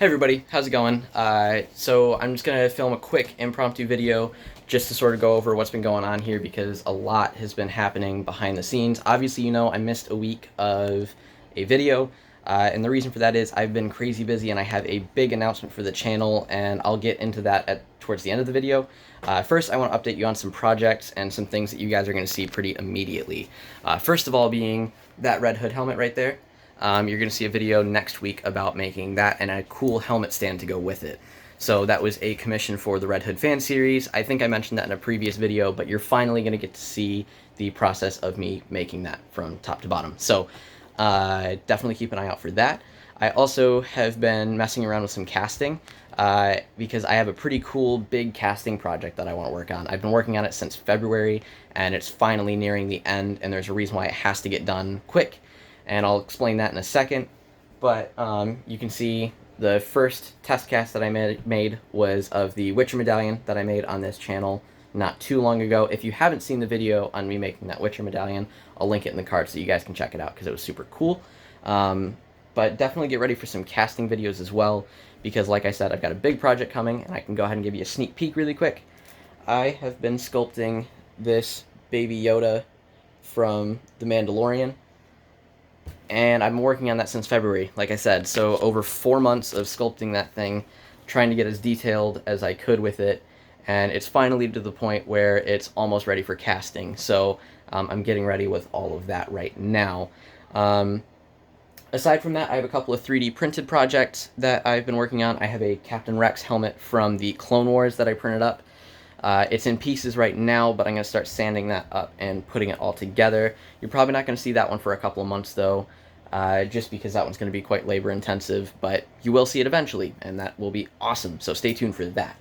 Hey everybody, how's it going? So I'm just gonna film a quick impromptu video just to sort of go over what's been going on here because a lot has been happening behind the scenes. Obviously, you know, I missed a week of a video, and the reason for that is I've been crazy busy and I have a big announcement for the channel, and I'll get into that towards the end of the video. First, I want to update you on some projects and some things that you guys are going to see pretty immediately. First of all being that Red Hood helmet right there. You're going to see a video next week about making that and a cool helmet stand to go with it. So that was a commission for the Red Hood fan series. I think I mentioned that in a previous video, but you're finally going to get to see the process of me making that from top to bottom. So definitely keep an eye out for that. I also have been messing around with some casting because I have a pretty cool big casting project that I want to work on. I've been working on it since February, and it's finally nearing the end, and there's a reason why it has to get done quick. And I'll explain that in a second. But you can see the first test cast that I made was of the Witcher medallion that I made on this channel not too long ago. If you haven't seen the video on me making that Witcher medallion, I'll link it in the card so you guys can check it out because it was super cool. But definitely get ready for some casting videos as well because, like I said, I've got a big project coming, and I can go ahead and give you a sneak peek really quick. I have been sculpting this Baby Yoda from The Mandalorian, and I've been working on that since February, like I said. So over 4 months of sculpting that thing, trying to get as detailed as I could with it, and it's finally to the point where it's almost ready for casting. So I'm getting ready with all of that right now. Aside from that, I have a couple of 3D printed projects that I've been working on. I have a Captain Rex helmet from the Clone Wars that I printed up. It's in pieces right now, but I'm going to start sanding that up and putting it all together. You're probably not going to see that one for a couple of months, though, just because that one's going to be quite labor-intensive, but you will see it eventually, and that will be awesome, so stay tuned for that.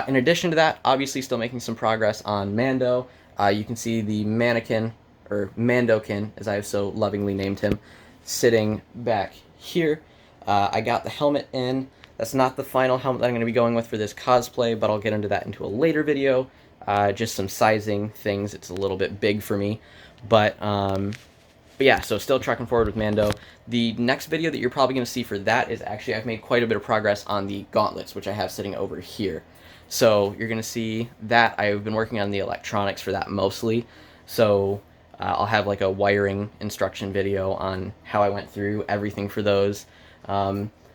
In addition to that, obviously still making some progress on Mando. You can see the mannequin, or Mandokin, as I have so lovingly named him, sitting back here. I got the helmet in. That's not the final helmet that I'm going to be going with for this cosplay, but I'll get into that into a later video. Just some sizing things. It's a little bit big for me. But yeah, so still trucking forward with Mando. The next video that you're probably going to see for that is actually I've made quite a bit of progress on the gauntlets, which I have sitting over here. So you're going to see that. I've been working on the electronics for that mostly. So I'll have like a wiring instruction video on how I went through everything for those.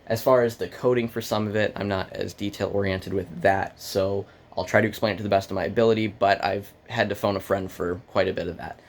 As far as the coding for some of it, I'm not as detail-oriented with that, so I'll try to explain it to the best of my ability, but I've had to phone a friend for quite a bit of that.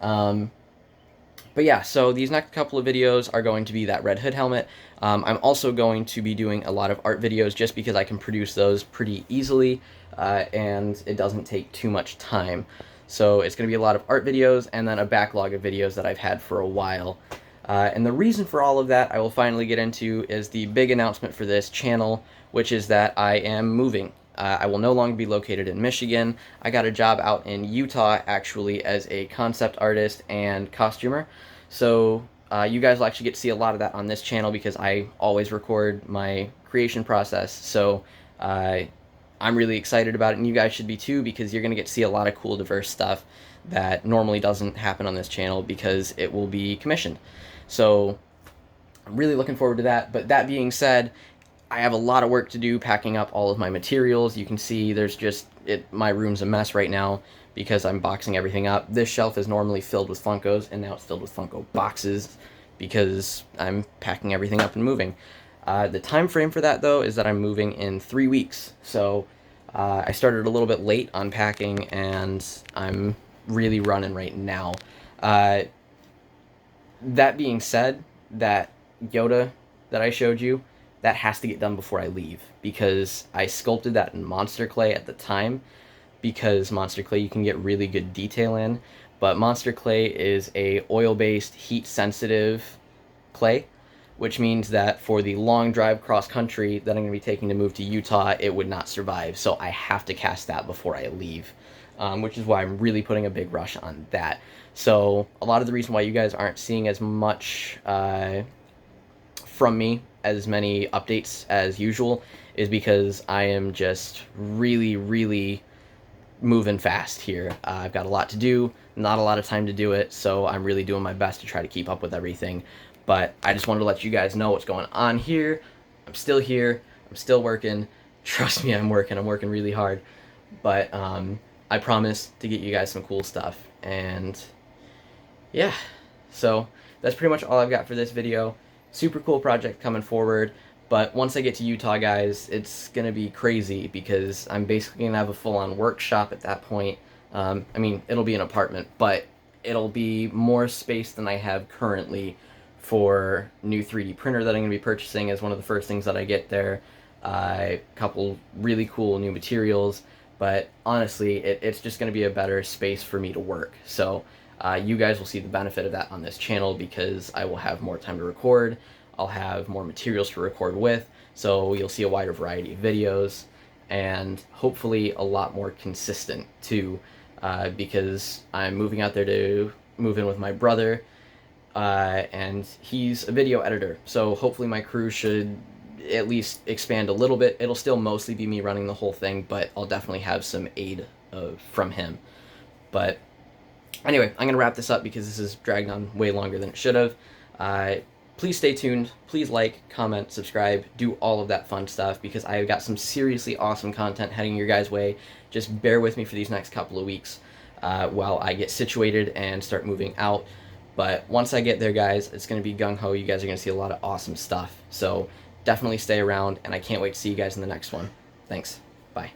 But yeah, so these next couple of videos are going to be that Red Hood helmet. I'm also going to be doing a lot of art videos just because I can produce those pretty easily, and it doesn't take too much time. So it's going to be a lot of art videos and then a backlog of videos that I've had for a while. And the reason for all of that I will finally get into is the big announcement for this channel, which is that I am moving. I will no longer be located in Michigan. I got a job out in Utah, actually, as a concept artist and costumer. So you guys will actually get to see a lot of that on this channel because I always record my creation process. So I'm really excited about it, and you guys should be too, because you're going to get to see a lot of cool, diverse stuff that normally doesn't happen on this channel because it will be commissioned. So I'm really looking forward to that. But that being said, I have a lot of work to do packing up all of my materials. You can see there's just my room's a mess right now because I'm boxing everything up. This shelf is normally filled with Funkos, and now it's filled with Funko boxes because I'm packing everything up and moving. The time frame for that, though, is that I'm moving in 3 weeks. So I started a little bit late on packing, and I'm really running right now. That being said, that Yoda that I showed you, that has to get done before I leave because I sculpted that in Monster Clay at the time, because Monster Clay you can get really good detail in, but Monster Clay is a oil-based, heat-sensitive clay, which means that for the long drive cross-country that I'm going to be taking to move to Utah, it would not survive, so I have to cast that before I leave. Which is why I'm really putting a big rush on that. So a lot of the reason why you guys aren't seeing as much from me, as many updates as usual, is because I am just really, really moving fast here. I've got a lot to do, not a lot of time to do it, so I'm really doing my best to try to keep up with everything. But I just wanted to let you guys know what's going on here. I'm still here. I'm still working. Trust me, I'm working really hard. But I promise to get you guys some cool stuff. And yeah, so that's pretty much all I've got for this video. Super cool project coming forward. But once I get to Utah, guys, it's going to be crazy because I'm basically going to have a full-on workshop at that point. I mean, it'll be an apartment, but it'll be more space than I have currently for new 3D printer that I'm going to be purchasing as one of the first things that I get there. A couple really cool new materials, but honestly, it's just going to be a better space for me to work. So you guys will see the benefit of that on this channel because I will have more time to record. I'll have more materials to record with, so you'll see a wider variety of videos, and hopefully a lot more consistent too, because I'm moving out there to move in with my brother, and he's a video editor, so hopefully my crew should at least expand a little bit. It'll still mostly be me running the whole thing, but I'll definitely have some aid from him. But anyway, I'm going to wrap this up because this has dragged on way longer than it should have. Please stay tuned. Please like, comment, subscribe, do all of that fun stuff because I've got some seriously awesome content heading your guys' way. Just bear with me for these next couple of weeks while I get situated and start moving out. But once I get there, guys, it's going to be gung-ho. You guys are going to see a lot of awesome stuff. So definitely stay around, and I can't wait to see you guys in the next one. Thanks. Bye.